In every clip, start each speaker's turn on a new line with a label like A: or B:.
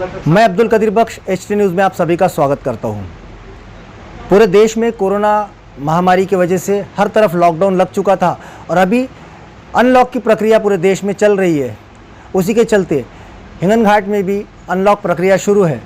A: मैं अब्दुल कदीर बख्श HT news में आप सभी का स्वागत करता हूं। पूरे देश में कोरोना महामारी की वजह से हर तरफ लॉकडाउन लग चुका था और अभी अनलॉक की प्रक्रिया पूरे देश में चल रही है। उसी के चलते हिंगन घाट में भी अनलॉक प्रक्रिया शुरू है,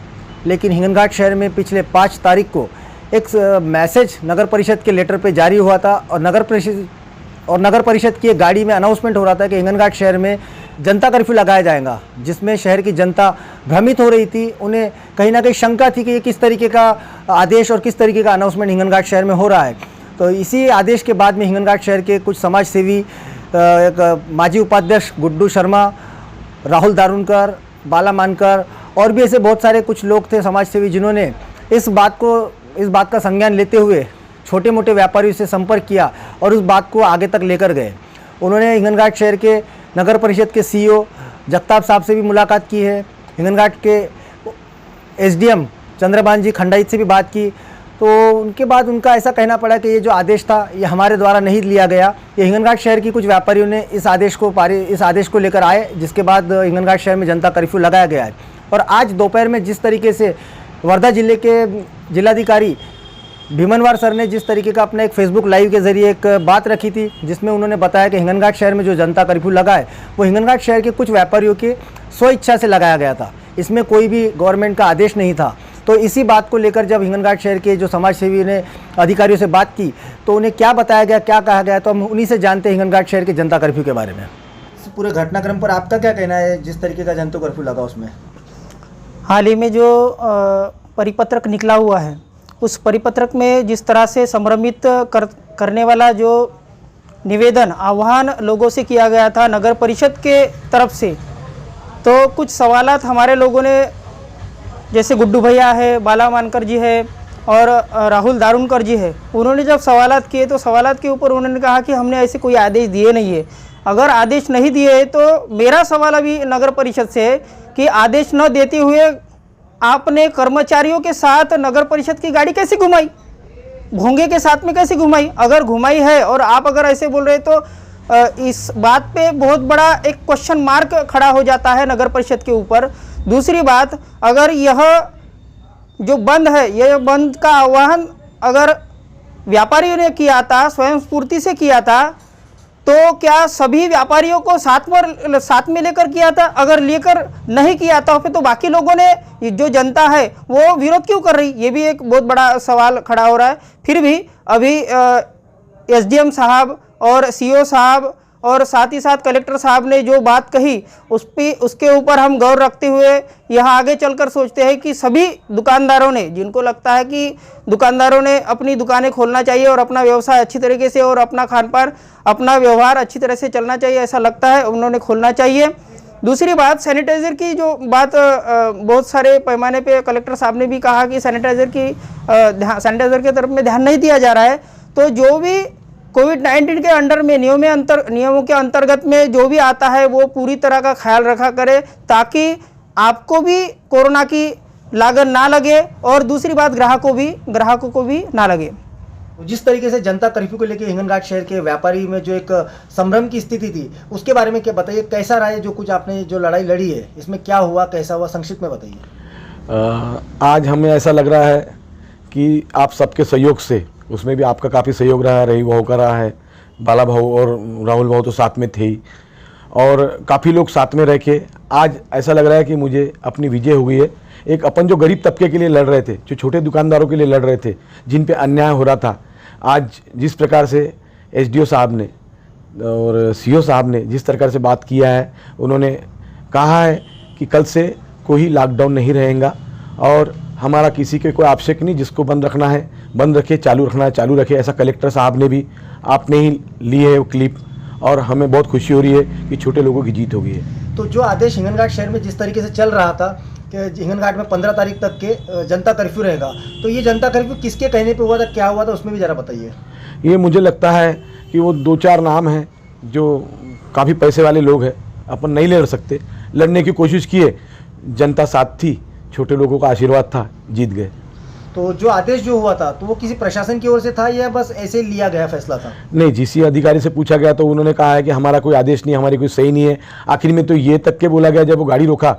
A: लेकिन हिंगन घाट शहर में पिछले 5 तारीख को एक मैसेज नगर परिषद के लेटर पे जारी हुआ था और नगर परिषद की एक गाड़ी में अनाउंसमेंट हो रहा था कि हिंगन घाट शहर में जनता कर्फ्यू लगाया जाएगा, जिसमें शहर की जनता भ्रमित हो रही थी। उन्हें कहीं ना कहीं शंका थी कि ये किस तरीके का आदेश और किस तरीके का अनाउंसमेंट हिंगन घाट शहर में हो रहा है। तो इसी आदेश के बाद में हिंगन घाट शहर के कुछ समाज सेवी, एक माजी उपाध्यक्ष गुड्डू शर्मा, राहुल दारुणकर, बाला मानकर और भी ऐसे बहुत सारे कुछ लोग थे समाज सेवी, जिन्होंने इस बात का संज्ञान लेते हुए छोटे मोटे व्यापारियों से संपर्क किया और उस बात को आगे तक लेकर गए। उन्होंने हिंगन घाट शहर के नगर परिषद के CEO जगताप साहब से भी मुलाकात की है, हिंगन घाट के SDM चंद्रभान जी खंडाइत से भी बात की। तो उनके बाद उनका ऐसा कहना पड़ा कि ये जो आदेश था ये हमारे द्वारा नहीं लिया गया, ये हिंगन घाट शहर की कुछ व्यापारियों ने इस आदेश को लेकर आए, जिसके बाद हिंगन घाट शहर में जनता कर्फ्यू लगाया गया है। और आज दोपहर में जिस तरीके से वर्धा जिले के जिलाधिकारी भीमनवार सर ने जिस तरीके का अपना एक फेसबुक लाइव के ज़रिए एक बात रखी थी, जिसमें उन्होंने बताया कि हिंगन घाट शहर में जो जनता कर्फ्यू लगा है वो हिंगन घाट शहर के कुछ व्यापारियों की स्व इच्छा से लगाया गया था, इसमें कोई भी गवर्नमेंट का आदेश नहीं था। तो इसी बात को लेकर जब हिंगन घाट शहर के जो समाज सेवी ने अधिकारियों से बात की तो उन्हें क्या बताया गया, क्या कहा गया, तो हम उन्हीं से जानते हैं हिंगन घाट शहर के जनता कर्फ्यू के बारे में। इस पूरे घटनाक्रम पर आपका क्या कहना है, जिस तरीके का जनता कर्फ्यू लगा उसमें?
B: हाल ही में जो परिपत्रक निकला हुआ है, उस परिपत्रक में जिस तरह से संभ्रमित करने वाला जो निवेदन आह्वान लोगों से किया गया था नगर परिषद के तरफ से, तो कुछ सवालात हमारे लोगों ने, जैसे गुड्डू भैया है, बाला मानकर जी है और राहुल दारुणकर जी है, उन्होंने जब सवालात किए तो सवालात के ऊपर उन्होंने कहा कि हमने ऐसे कोई आदेश दिए नहीं है। अगर आदेश नहीं दिए तो मेरा सवाल अभी नगर परिषद से है कि आदेश न देते हुए आपने कर्मचारियों के साथ नगर परिषद की गाड़ी कैसे घुमाई, भोंगे के साथ में कैसे घुमाई? अगर घुमाई है और आप अगर ऐसे बोल रहे तो इस बात पे बहुत बड़ा एक क्वेश्चन मार्क खड़ा हो जाता है नगर परिषद के ऊपर। दूसरी बात, अगर यह जो बंद है, यह बंद का आह्वान अगर व्यापारियों ने किया था, स्वयं स्फूर्ति से किया था, तो क्या सभी व्यापारियों को साथ में लेकर किया था? अगर लेकर नहीं किया था फिर तो बाकी लोगों ने, जो जनता है वो विरोध क्यों कर रही? ये भी एक बहुत बड़ा सवाल खड़ा हो रहा है। फिर भी अभी SDM साहब और CO साहब और साथ ही साथ कलेक्टर साहब ने जो बात कही उसके ऊपर हम गौर रखते हुए यहाँ आगे चलकर सोचते हैं कि सभी दुकानदारों ने, जिनको लगता है कि दुकानदारों ने अपनी दुकानें खोलना चाहिए और अपना व्यवसाय अच्छी तरीके से और अपना खान पान, अपना व्यवहार अच्छी तरह से चलना चाहिए, ऐसा लगता है उन्होंने खोलना चाहिए। दूसरी बात, सैनिटाइज़र की जो बात बहुत सारे पैमाने पे कलेक्टर साहब ने भी कहा कि सैनिटाइज़र के तरफ में ध्यान नहीं दिया जा रहा है। तो जो भी कोविड-19 के अंडर में नियमों के अंतर्गत में जो भी आता है वो पूरी तरह का ख्याल रखा करे, ताकि आपको भी कोरोना की लागत ना लगे और दूसरी बात ग्राहकों को भी ना लगे।
A: जिस तरीके से जनता कर्फ्यू को लेकर हिंगन घाट शहर के व्यापारी में जो एक संभ्रम की स्थिति थी, उसके बारे में क्या बताइए, कैसा रहा है जो कुछ आपने जो लड़ाई लड़ी है, इसमें क्या हुआ, कैसा हुआ, संक्षिप्त में बताइए।
C: आज हमें ऐसा लग रहा है कि आप सबके सहयोग से, उसमें भी आपका काफ़ी सहयोग रहा है, रही भाव का रहा है, बाला भाऊ और राहुल भाऊ तो साथ में थे ही, और काफ़ी लोग साथ में रह के आज ऐसा लग रहा है कि मुझे अपनी विजय हुई है। एक अपन जो गरीब तबके के लिए लड़ रहे थे, जो छोटे दुकानदारों के लिए लड़ रहे थे, जिन पे अन्याय हो रहा था, आज जिस प्रकार से SDO साहब ने और CO साहब ने जिस प्रकार से बात किया है, उन्होंने कहा है कि कल से कोई लॉकडाउन नहीं रहेगा और हमारा किसी के कोई आवश्यक नहीं, जिसको बंद रखना है बंद रखे, चालू रखना है चालू रखे। ऐसा कलेक्टर साहब ने भी, आपने ही ली है वो क्लिप, और हमें बहुत खुशी हो रही है कि छोटे लोगों की जीत हो गई है।
A: तो जो आदेश हिंगन घाट शहर में जिस तरीके से चल रहा था कि हिंगन घाट में 15 तारीख तक के जनता कर्फ्यू रहेगा, तो ये जनता कर्फ्यू किसके कहने पे हुआ था, क्या हुआ था, उसमें भी ज़रा बताइए।
C: ये मुझे लगता है कि वो 2-4 नाम हैं जो काफ़ी पैसे वाले लोग हैं, अपन नहीं लड़ सकते, लड़ने की कोशिश किए, जनता साथ थी, छोटे लोगों का आशीर्वाद था, जीत गए।
A: तो जो आदेश जो हुआ था तो वो किसी प्रशासन की ओर से था या बस ऐसे लिया गया फैसला था?
C: नहीं, जिस अधिकारी से पूछा गया तो उन्होंने कहा है कि हमारा कोई आदेश नहीं, हमारी कोई सही नहीं है। आखिर में तो ये तक के बोला गया जब वो गाड़ी रोका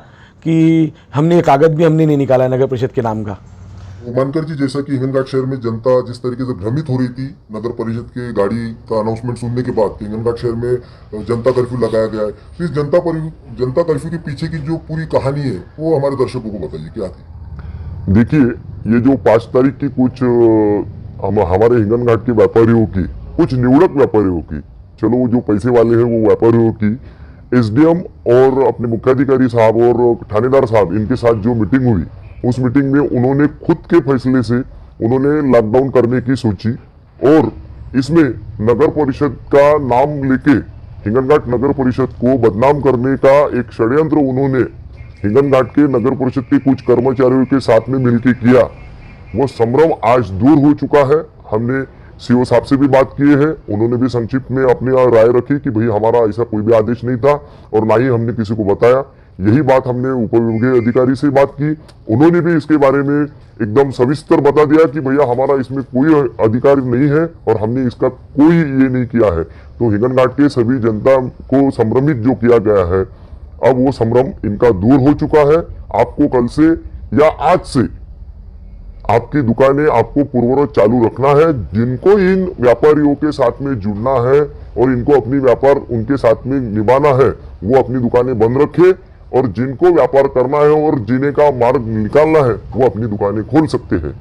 C: कि हमने ये कागज भी हमने नहीं निकाला है नगर परिषद के नाम का।
D: मानकर जी, जैसा कि हिंगनघाट शहर में जनता जिस तरीके से भ्रमित हो रही थी नगर परिषद के गाड़ी का अनाउंसमेंट सुनने के बाद कि हिंगनघाट शहर में जनता कर्फ्यू लगाया गया है, तो इस जनता कर्फ्यू के पीछे की जो पूरी कहानी है वो हमारे दर्शकों को बताइए, क्या थी?
E: देखिए, ये जो 5 तारीख की कुछ हमारे हिंगनघाट के व्यापारियों की, कुछ निवडक व्यापारियों की, चलो वो जो पैसे वाले हैं वो व्यापारियों की, एसडीएम और अपने मुख्याधिकारी साहब और थानेदार साहब इनके साथ जो मीटिंग हुई, उस मीटिंग में उन्होंने खुद के फैसले से उन्होंने लॉकडाउन करने की सोची और इसमें नगर परिषद का नाम लेके हिंगनघाट नगर परिषद को बदनाम करने का एक षड्यंत्र उन्होंने हिंगनघाट के नगर परिषद के कुछ कर्मचारियों के साथ में मिलकर किया। वो संभ्रम आज दूर हो चुका है। हमने सीओ साहब से भी बात की है, उन्होंने भी संक्षिप्त में अपनी राय रखी कि भाई हमारा ऐसा कोई भी आदेश नहीं था और ना ही हमने किसी को बताया। यही बात हमने उपविभागीय अधिकारी से बात की, उन्होंने भी इसके बारे में एकदम सविस्तर बता दिया कि भैया हमारा इसमें कोई अधिकार नहीं है और हमने इसका कोई ये नहीं किया है। तो हिंगनघाट के सभी जनता को संभ्रमित जो किया गया है, अब वो संभ्रम इनका दूर हो चुका है। आपको कल से या आज से आपकी दुकानें आपको पूर्ववत चालू रखना है। जिनको इन व्यापारियों के साथ में जुड़ना है और इनको अपनी व्यापार उनके साथ में निभाना है, वो अपनी दुकानें बंद रखे और जिनको व्यापार करना है और जीने का मार्ग निकालना है वो अपनी दुकानें खोल सकते हैं।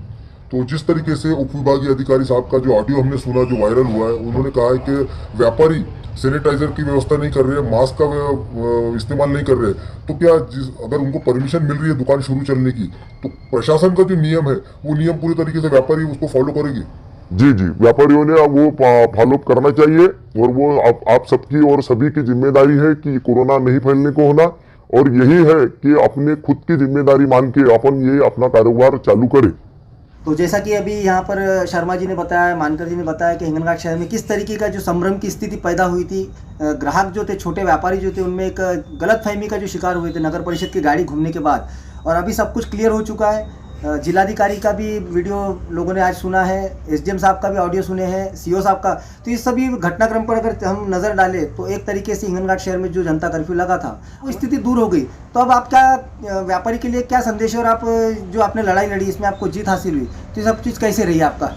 D: तो जिस तरीके से उप विभागीय अधिकारी साहब का जो ऑडियो हमने सुना, जो वायरल हुआ है, उन्होंने कहा है कि व्यापारी सैनिटाइजर की व्यवस्था नहीं कर रहे हैं, मास्क का इस्तेमाल नहीं कर रहे, तो क्या अगर उनको परमिशन मिल रही है दुकान शुरू चलने की, तो प्रशासन का जो नियम है वो नियम पूरी तरीके से व्यापारी उसको फॉलो करेगी?
E: जी जी, व्यापारियों ने अब वो फॉलो करना चाहिए और वो आप सबकी और सभी की जिम्मेदारी है कि कोरोना नहीं फैलने को होना, और यही है कि अपने खुद की जिम्मेदारी मान के अपन ये अपना कारोबार चालू करें।
A: तो जैसा कि अभी यहाँ पर शर्मा जी ने बताया, मानकर जी ने बताया कि हिंगनघाट शहर में किस तरीके का जो संभ्रम की स्थिति पैदा हुई थी, ग्राहक जो थे, छोटे व्यापारी जो थे, उनमें एक गलतफहमी का जो शिकार हुए थे नगर परिषद की गाड़ी घूमने के बाद, और अभी सब कुछ क्लियर हो चुका है। जिलाधिकारी का भी वीडियो लोगों ने आज सुना है, एसडीएम साहब का भी ऑडियो सुने हैं, सीओ साहब का। तो इस सभी घटनाक्रम पर अगर हम नज़र डालें तो एक तरीके से हिंगनघाट शहर में जो जनता कर्फ्यू लगा था वो स्थिति दूर हो गई। तो अब आप क्या व्यापारी के लिए क्या संदेश है, और आप जो आपने लड़ाई लड़ी इसमें आपको जीत हासिल हुई, तो ये सब चीज़ कैसे रही आपका?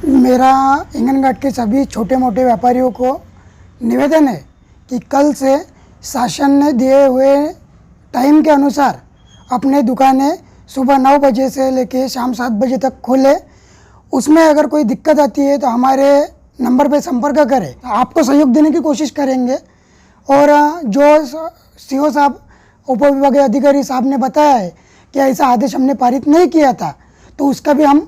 F: मेरा हिंगनघाट के सभी छोटे मोटे व्यापारियों को निवेदन है कि कल से शासन ने दिए हुए टाइम के अनुसार अपने दुकानें सुबह 9 बजे से लेके शाम 7 बजे तक खोले। उसमें अगर कोई दिक्कत आती है तो हमारे नंबर पे संपर्क करें, आपको सहयोग देने की कोशिश करेंगे। और जो सीओ साहब उप विभागीय अधिकारी साहब ने बताया है कि ऐसा आदेश हमने पारित नहीं किया था, तो उसका भी हम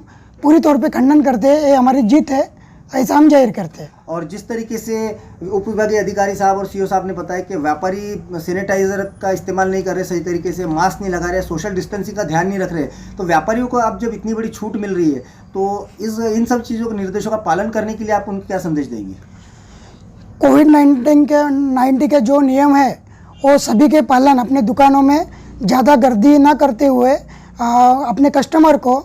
F: पूरी तौर पे खंडन करते हैं। ये हमारी जीत है, ऐसा हम जाहिर करते हैं।
A: और जिस तरीके से उप विभागीय अधिकारी साहब और सीओ साहब ने बताया कि व्यापारी सैनिटाइजर का इस्तेमाल नहीं कर रहे, सही तरीके से मास्क नहीं लगा रहे, सोशल डिस्टेंसिंग का ध्यान नहीं रख रहे, तो व्यापारियों को अब जब इतनी बड़ी छूट मिल रही है तो इन सब चीज़ों के निर्देशों का पालन करने के लिए आप उनको क्या संदेश देंगे?
F: कोविड-19 के जो नियम है वो सभी के पालन, अपने दुकानों में ज़्यादा गर्दी ना करते हुए अपने कस्टमर को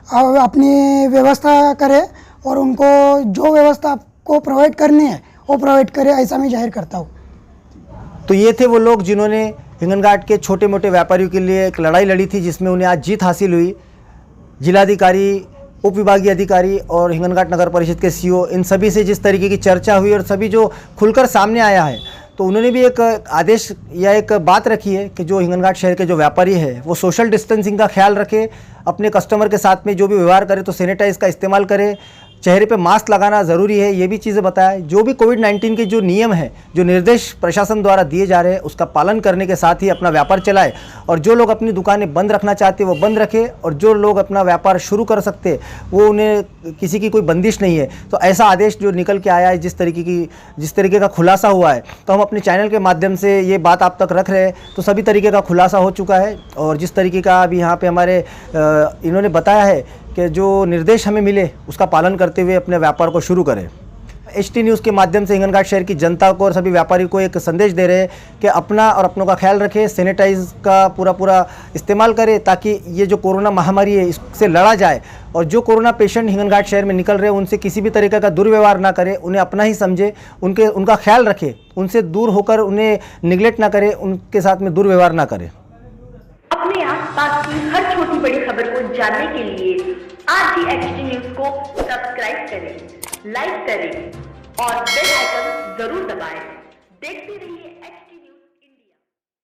F: अपनी व्यवस्था करें और उनको जो व्यवस्था को प्रोवाइड करनी है वो प्रोवाइड करें, ऐसा मैं जाहिर करता हूँ।
A: तो ये थे वो लोग जिन्होंने हिंगनघाट के छोटे मोटे व्यापारियों के लिए एक लड़ाई लड़ी थी, जिसमें उन्हें आज जीत हासिल हुई। जिलाधिकारी, उप विभागीय अधिकारी और हिंगनघाट नगर परिषद के सीओ, इन सभी से जिस तरीके की चर्चा हुई और सभी जो खुलकर सामने आया है, तो उन्होंने भी एक आदेश या एक बात रखी है कि जो हिंगनघाट शहर के जो व्यापारी है वो सोशल डिस्टेंसिंग का ख्याल रखे, अपने कस्टमर के साथ में जो भी व्यवहार करे तो सैनिटाइज का इस्तेमाल करे, चेहरे पे मास्क लगाना ज़रूरी है, ये भी चीज़ें बताया। जो भी कोविड-19 के जो नियम है, जो निर्देश प्रशासन द्वारा दिए जा रहे हैं, उसका पालन करने के साथ ही अपना व्यापार चलाए। और जो लोग अपनी दुकानें बंद रखना चाहते हैं वो बंद रखें, और जो लोग अपना व्यापार शुरू कर सकते हैं वो उन्हें किसी की कोई बंदिश नहीं है। तो ऐसा आदेश जो निकल के आया है, जिस तरीके का खुलासा हुआ है, तो हम अपने चैनल के माध्यम से ये बात आप तक रख रहे हैं। तो सभी तरीके का खुलासा हो चुका है, और जिस तरीके का अभी यहाँ पर हमारे इन्होंने बताया है कि जो निर्देश हमें मिले उसका पालन करते हुए अपने व्यापार को शुरू करें। HT न्यूज़ के माध्यम से हिंगनघाट शहर की जनता को और सभी व्यापारियों को एक संदेश दे रहे हैं कि अपना और अपनों का ख्याल रखें, सैनिटाइज का पूरा इस्तेमाल करें ताकि ये जो कोरोना महामारी है इससे लड़ा जाए। और जो कोरोना पेशेंट हिंगनघाट शहर में निकल रहे हैं उनसे किसी भी तरीके का दुर्व्यवहार ना करें, उन्हें अपना ही समझे, उनका ख्याल रखें, उनसे दूर होकर उन्हें निगलेक्ट ना करें, उनके साथ में दुर्व्यवहार ना करें।
G: अपने आसपास की हर छोटी बड़ी खबर को जानने के लिए आज ही HT न्यूज़ को सब्सक्राइब करें, लाइक करें और बेल आइकन जरूर दबाएं। देखते रहिए